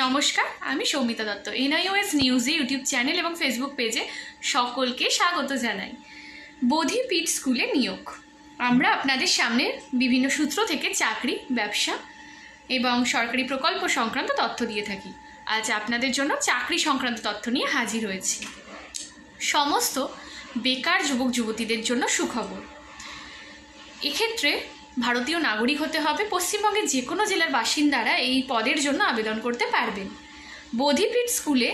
নমস্কার, আমি সৌমিতা দত্ত। এনআইওএস নিউজে ইউটিউব চ্যানেল এবং ফেসবুক পেজে সকলকে স্বাগত জানাই। বোধিপীঠ স্কুলে নিয়োগ। আমরা আপনাদের সামনে বিভিন্ন সূত্র থেকে চাকরি, ব্যবসা এবং সরকারি প্রকল্প সংক্রান্ত তথ্য দিয়ে থাকি। আজ আপনাদের জন্য চাকরি সংক্রান্ত তথ্য নিয়ে হাজির হয়েছি। সমস্ত বেকার যুবক যুবতীদের জন্য সুখবর। এক্ষেত্রে ভারতীয় নাগরিক হতে হবে। পশ্চিমবঙ্গের যে কোনো জেলার বাসিন্দারা এই পদের জন্য আবেদন করতে পারবেন। বোধিপীঠ স্কুলে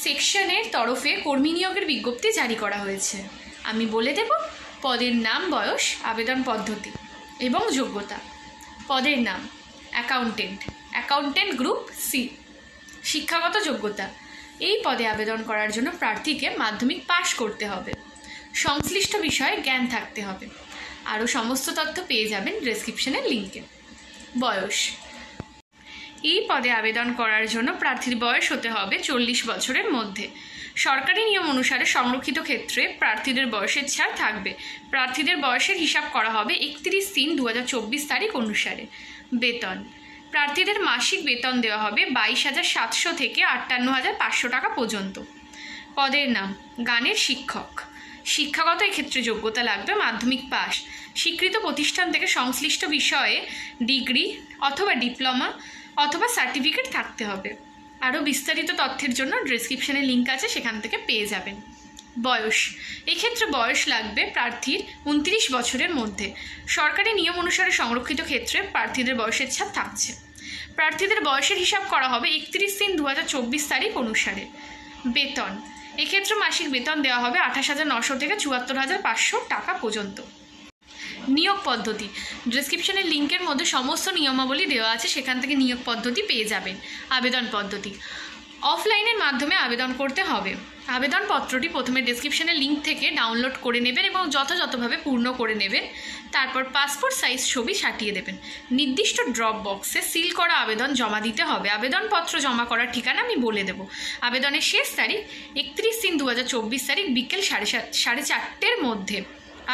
সেকশনের তরফে কর্মী নিয়োগের বিজ্ঞপ্তি জারি করা হয়েছে। আমি বলে দেব পদের নাম, বয়স, আবেদন পদ্ধতি এবং যোগ্যতা। পদের নাম অ্যাকাউন্টেন্ট গ্রুপ সি। শিক্ষাগত যোগ্যতা, এই পদে আবেদন করার জন্য প্রার্থীকে মাধ্যমিক পাশ করতে হবে। সংশ্লিষ্ট বিষয়ে জ্ঞান থাকতে হবে। আরও সমস্ত তথ্য পেয়ে যাবেন ডেসক্রিপশনের লিঙ্কে। বয়স, এই পদে আবেদন করার জন্য প্রার্থীর বয়স হতে হবে 40 বছরের মধ্যে। সরকারি নিয়ম অনুসারে সংরক্ষিত ক্ষেত্রে প্রার্থীদের বয়সের ছাড় থাকবে। প্রার্থীদের বয়সের হিসাব করা হবে 31/3/2024 তারিখ অনুসারে। বেতন, প্রার্থীদের মাসিক বেতন দেওয়া হবে 22,700 থেকে 58,500 টাকা পর্যন্ত। পদের নাম গানের শিক্ষক। শিক্ষাগত এক্ষেত্রে যোগ্যতা লাগবে মাধ্যমিক পাস। স্বীকৃত প্রতিষ্ঠান থেকে সংশ্লিষ্ট বিষয়ে ডিগ্রি অথবা ডিপ্লোমা অথবা সার্টিফিকেট থাকতে হবে। আরও বিস্তারিত তথ্যের জন্য ডেসক্রিপশনে লিঙ্ক আছে, সেখান থেকে পেয়ে যাবেন। বয়স, এক্ষেত্রে বয়স লাগবে প্রার্থীর 29 বছরের মধ্যে। সরকারি নিয়ম অনুসারে সংরক্ষিত ক্ষেত্রে প্রার্থীদের বয়সের ছাড় থাকছে। প্রার্থীদের বয়সের হিসাব করা হবে 31/3/2024 তারিখ অনুসারে। বেতন, এক্ষেত্রে মাসিক বেতন দেওয়া হবে 28,900 থেকে 74,500 টাকা পর্যন্ত। নিয়োগ পদ্ধতি, ডেসক্রিপশনের লিঙ্কের মধ্যে সমস্ত নিয়মাবলী দেওয়া আছে, সেখান থেকে নিয়োগ পদ্ধতি পেয়ে যাবেন। আবেদন পদ্ধতি, অফলাইনের মাধ্যমে আবেদন করতে হবে। আবেদনপত্রটি প্রথমে ডেসক্রিপশনের লিঙ্ক থেকে ডাউনলোড করে নেবেন এবং যথাযথভাবে পূর্ণ করে নেবেন। তারপর পাসপোর্ট সাইজ ছবি সাটিয়ে দেবেন। নির্দিষ্ট ড্রপ বক্সে সিল করা আবেদন জমা দিতে হবে। আবেদনপত্র জমা করার ঠিকানা আমি বলে দেব। আবেদনের শেষ তারিখ 31/3/2024 তারিখ বিকেল 4:30-4:30 মধ্যে।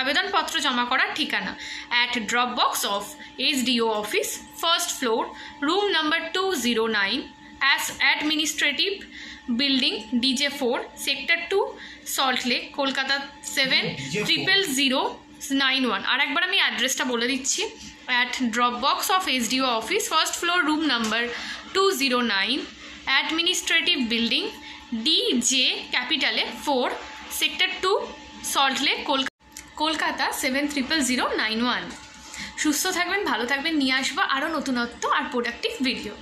আবেদনপত্র জমা করার ঠিকানা at drop box of SDO office, first floor, room number 209, administrative building, DJ4, sector 2, salt lake, Kolkata 700091। আর একবার আমি অ্যাড্রেসটা বলে দিচ্ছি। At drop box of SDO office, first floor, room number 209, administrative building, DJ ক্যাপিটালে 4, sector 2, salt lake, Kolkata 700091। সুস্থ থাকবেন, ভালো থাকবেন। নিয়ে আসবো আরও নতুনত্ব আর প্রোডাক্টিভ ভিডিও।